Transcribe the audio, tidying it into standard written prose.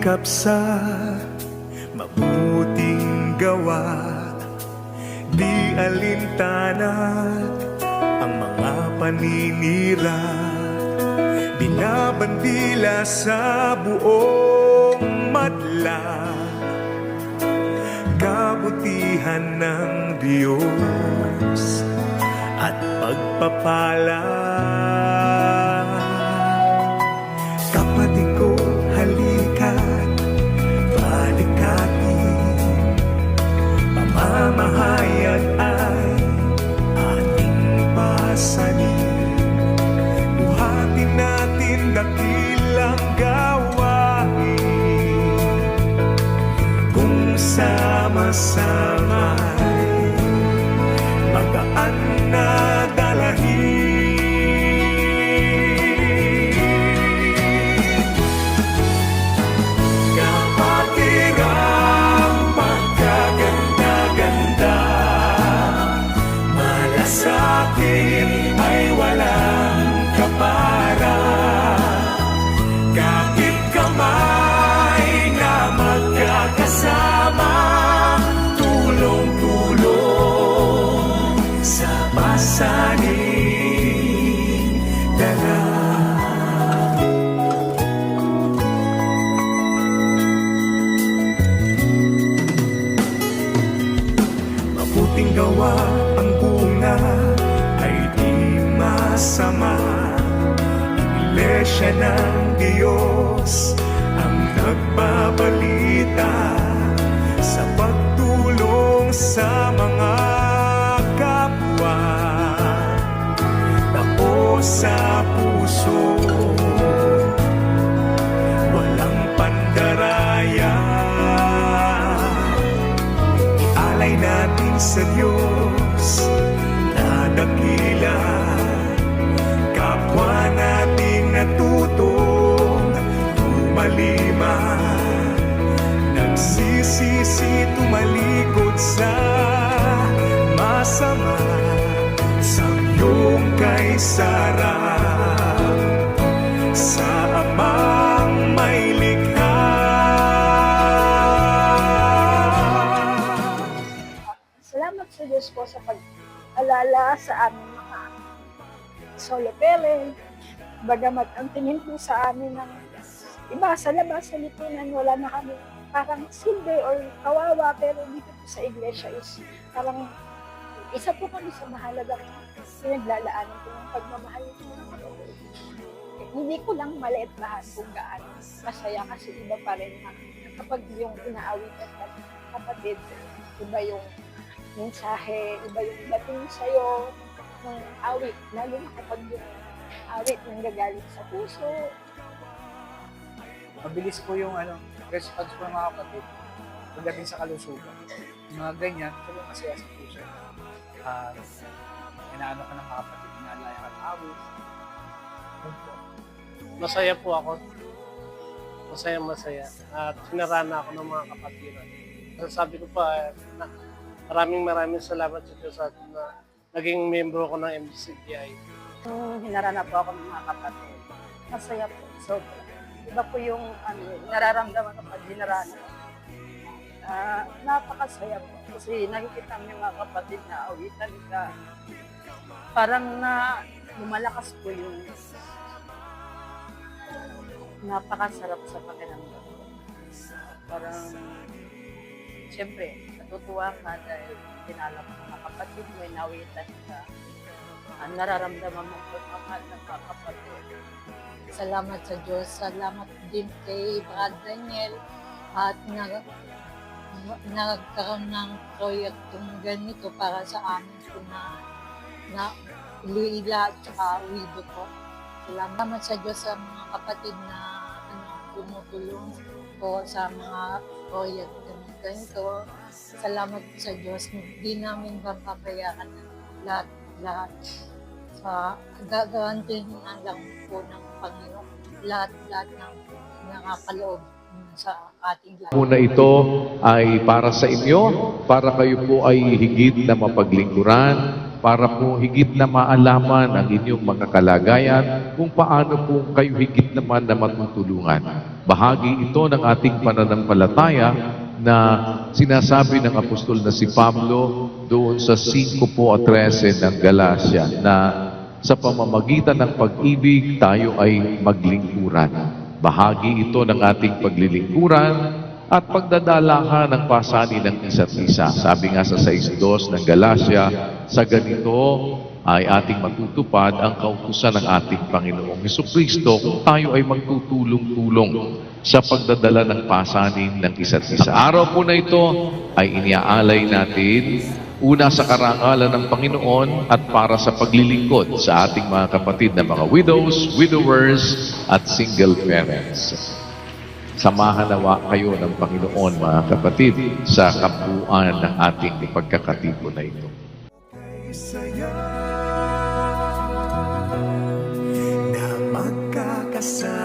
sikap sa mabuting gawa, di alintanat ang mga paninira, binabandila sa buong madla, kabutihan ng Diyos at pagpapala. Kapatid ko, halika't balikatin, pamamahayag ay ating pasanin. Buhatin natin dakilang gawain, kung sama-sama'y magaan na dalahin. Ay walang kapara, kahit kamay na magkakasama, tulong-tulong sa pasaning dala. Mabuting gawa ang bunga ay di masama. Iglesia ng Diyos ang nagbabalita sa pagtulong sa mga kapwa. Tapos sa puso, walang pandaraya, ialay natin sa Diyos na dakila, kapwa nating natutong tumalima, nagsisisi tumalikod sa masama, sa iyong kay sarap, sa Amang may likha. Salamat sa Diyos po sa pag-alala sa aming mga solo parent. Bagamat ang tingin po sa amin ng iba sa labas, sa lipunan, wala na kami parang silbi or kawawa, pero dito po sa iglesia is parang isa po kami sa mahalagang pinaglalaanan ko ng pagmamahal ko ng kapatid. Hindi ko lang maliit-lahan kung gaano masaya, kasi iba pa rin na kapag yung inaawitan ng kapatid, iba yung mensahe, iba yung dating sa'yo ng awit, lalo na kapag yung awit nanggagaling sa puso. Mabilis po yung response po ng mga kapatid pagdating sa kalusugan. Yung mga ganyan, pero masaya sa puso. Inaano ka ng mga kapatid, inaalaya ka ng awit. Masaya po ako. Masaya. At sinarana ako ng mga kapatiran. Sabi ko pa, maraming salamat sa Diyos at na naging membro ko ng MDCPI. Hinarana po ako ng mga kapatid. Masaya po, sobra. Iba po yung nararamdaman ko pag hinarana ko. Napakasaya po. Kasi nakikita mo yung mga kapatid na awitan ka. Parang na lumalakas po yung napakasarap sa pakiramdam. Parang, siyempre, natutuwa ka dahil tinala mo mga kapatid mo, inawitan ka. Nararamdaman mo pagmamahal ng mga kapatid. Salamat sa Diyos. Salamat din kay Brad Daniel at nagkaroon ng proyektong ganito para sa amin po na Luila at saka widow ko. Salamat sa Diyos sa mga kapatid na tumutulong po sa mga proyektong ganito. Salamat sa Diyos. Hindi namin papabayaan lahat. Sa gagawantin lang po ng Panginoon lahat ng nakapaloob sa ating lahat. Muna ito ay para sa inyo, para kayo po ay higit na mapaglingkuran, para po higit na maalaman ang inyong mga kalagayan, kung paano po kayo higit naman na magtutulungan. Bahagi ito ng ating pananampalataya na sinasabi ng apostol na si Pablo doon sa 5:13 ng Galacia na sa pamamagitan ng pag-ibig tayo ay maglingkuran. Bahagi ito ng ating paglilingkuran at pagdadalahan ng pasanin ng isa't isa. Sabi nga sa 6:2 ng Galacia, sa ganito ay ating matutupad ang kautusan ng ating Panginoong Hesukristo kung tayo ay magtutulong-tulong sa pagdadala ng pasanin ng isa't isa. Ang araw po na ito ay iniaalay natin una sa karangalan ng Panginoon at para sa paglilingkod sa ating mga kapatid na mga widows, widowers at single parents. Samahan nawa kayo ng Panginoon, mga kapatid, sa kabuuan ng ating pagkakatipo na ito. Kay saya na magkakasama